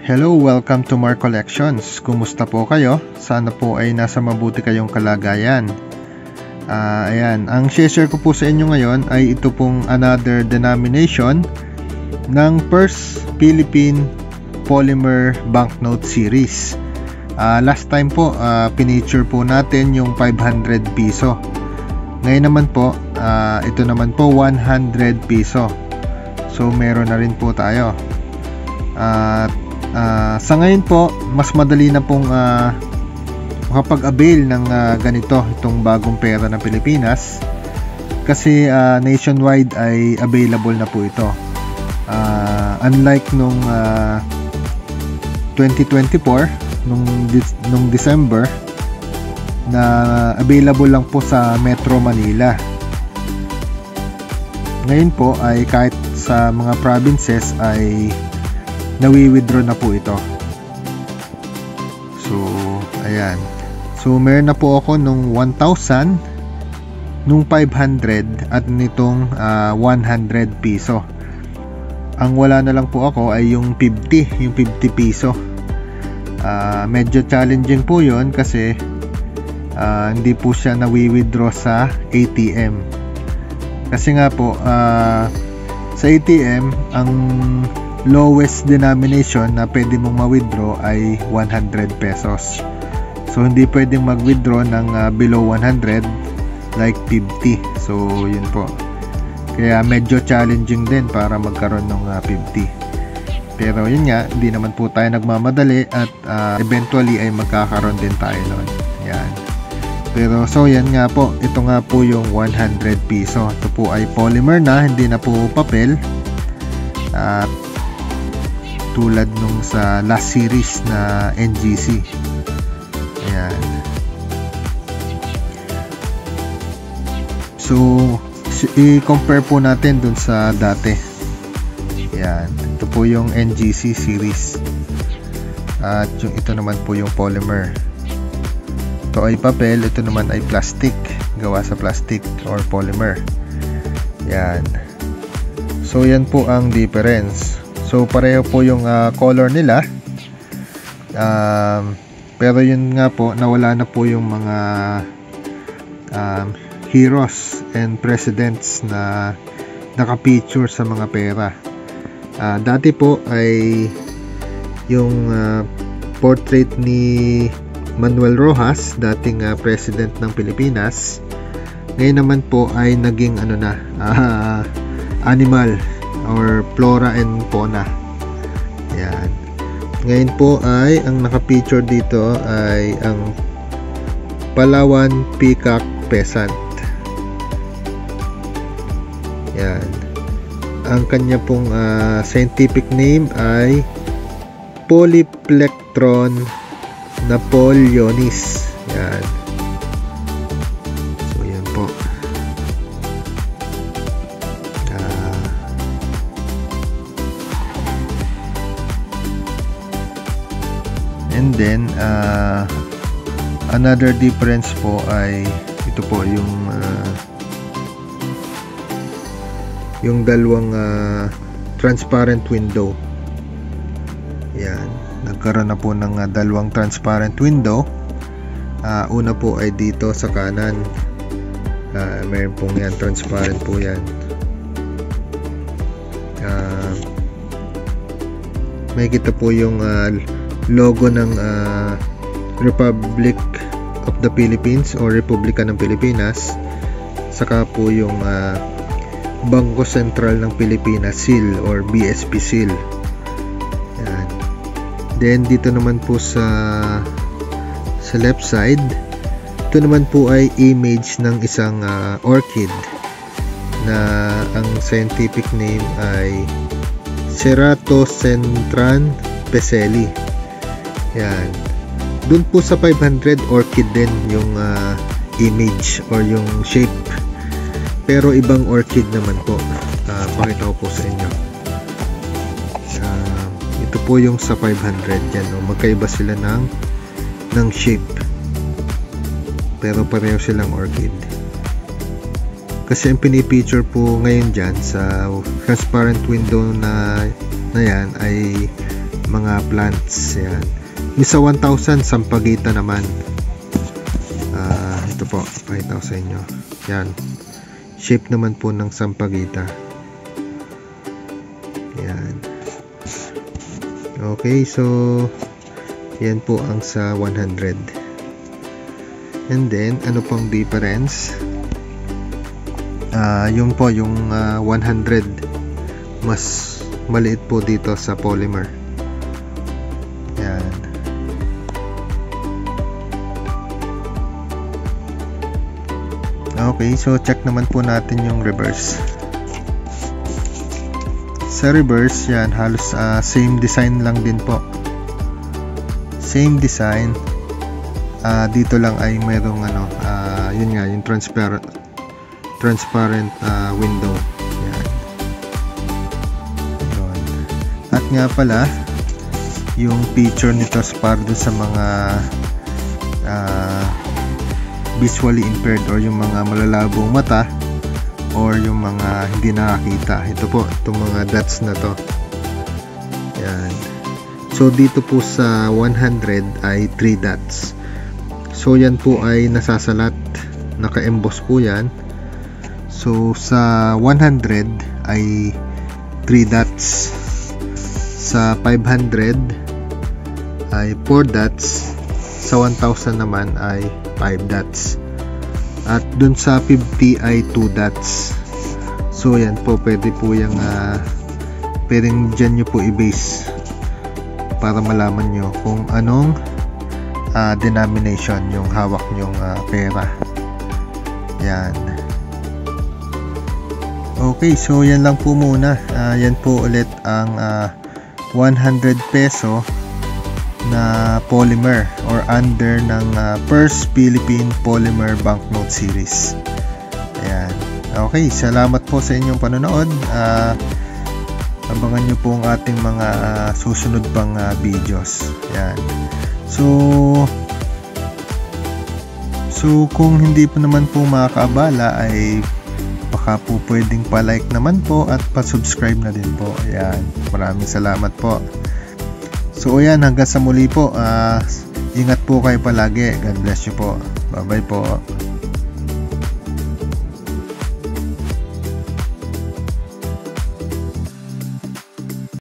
Hello, welcome to Mar Collections. Kumusta po kayo? Sana po ay nasa mabuti kayong kalagayan. Ayan, ang share ko po sa inyo ngayon ay ito pong another denomination ng First Philippine Polymer Banknote Series. Last time po, pinature po natin yung 500 piso. Ngayon naman po, ito naman po 100 piso. So meron na rin po tayo. Sa ngayon po, mas madali na pong makapag-avail ng ganito, itong bagong pera ng Pilipinas, kasi nationwide ay available na po ito. Unlike nung 2024, nung December, na available lang po sa Metro Manila. Ngayon po ay kahit sa mga provinces ay nawi-withdraw na po ito. So, ayan. So, meron na po ako nung 1,000, nung 500, at nitong 100 piso. Ang wala na lang po ako ay yung 50, yung 50 piso. Medyo challenging po yon kasi hindi po siya nawi-withdraw sa ATM. Kasi nga po, sa ATM, ang lowest denomination na pwede mong ma-withdraw ay 100 pesos. So hindi pwedeng mag-withdraw ng below 100 like 50. So yun po. Kaya medyo challenging din para magkaroon ng 50. Pero yun nga, hindi naman po tayo nagmamadali at eventually ay magkakaroon din tayo noon. Yan. Pero so yan nga po, ito nga po yung 100 piso. Ito po ay polymer na, hindi na po papel. At tulad nung sa last series na NGC. Ayan. So, i-compare po natin dun sa dati. Ayan. Ito po yung NGC series. At yung ito naman po yung polymer. Ito ay papel, ito naman ay plastic. Gawa sa plastic or polymer. Ayan. So, yan po ang difference. So pareho po yung color nila, pero yun nga po, nawala na po yung mga heroes and presidents na nakapicture sa mga pera. Dati po ay yung portrait ni Manuel Rojas, dating president ng Pilipinas. Ngayon naman po ay naging animal or flora and fauna. Ayan. Ngayon po ay ang naka-feature dito ay ang Palawan Peacock Pheasant. Ayan. Ang kanya pong scientific name ay Polyplectron napoleonis. Ayan. So yan po. And then another difference po ay ito po yung dalawang transparent window. Yan, nagkaroon na po ng dalawang transparent window. Una po ay dito sa kanan. Mayroon pong yan, transparent po yan. May kita po yung logo ng Republic of the Philippines o Republika ng Pilipinas, saka po yung Bangko Sentral ng Pilipinas seal or BSP seal. Yan. Then dito naman po sa left side, ito naman po ay image ng isang orchid na ang scientific name ay Ceratocentran Peselli. Yan. Doon po sa 500 orchid din yung image or yung shape. Pero ibang orchid naman po. Pakita ko po sa inyo. Ito po yung sa 500 yan. Magkaiba sila ng shape. Pero pareho silang orchid. Kasi ang pinipicture po ngayon dyan sa transparent window na yan ay mga plants. Yan. Yung sa 1,000 sampagita naman. Ito po, pakita ko sa inyo. Yan. Shape naman po ng sampagita. Yan. Okay, so yan po ang sa 100. And then, ano pong difference? Yung po, yung 100 mas maliit po dito sa polymer. Yan. Okay, so check naman po natin yung reverse. Sa reverse, yan, halos same design lang din po. Same design. Dito lang ay mayroong yun nga, yung transparent window. Yan. Yun. At nga pala, yung picture nito para dun sa mga visually impaired or yung mga malalabong mata or yung mga hindi nakakita. Ito po, itong mga dots na to. Yan. So dito po sa 100 ay 3 dots. So yan po ay nasasalat, naka-emboss po yan. So sa 100 ay 3 dots. Sa 500 ay 4 dots. Sa 1,000 naman ay 5 dots. At dun sa 50 ay 2 dots. So yan po, pwede po yung pwedeng dyan nyo po i-base para malaman nyo kung anong denomination yung hawak nyong pera. Yan. Okay, so yan lang po muna. Yan po ulit ang 100 peso na polymer or under ng First Philippine Polymer Banknote Series. Ayan. Okay, salamat po sa inyong panonood. Abangan nyo po ang ating mga susunod pang videos. Ayan. So kung hindi po naman po makakaabala ay baka po pwedeng pa-like naman po at pa-subscribe na din po. Ayan. Maraming salamat po. So ayan, hanggang sa muli po. Ingat po kayo palagi. God bless you po. Bye bye po.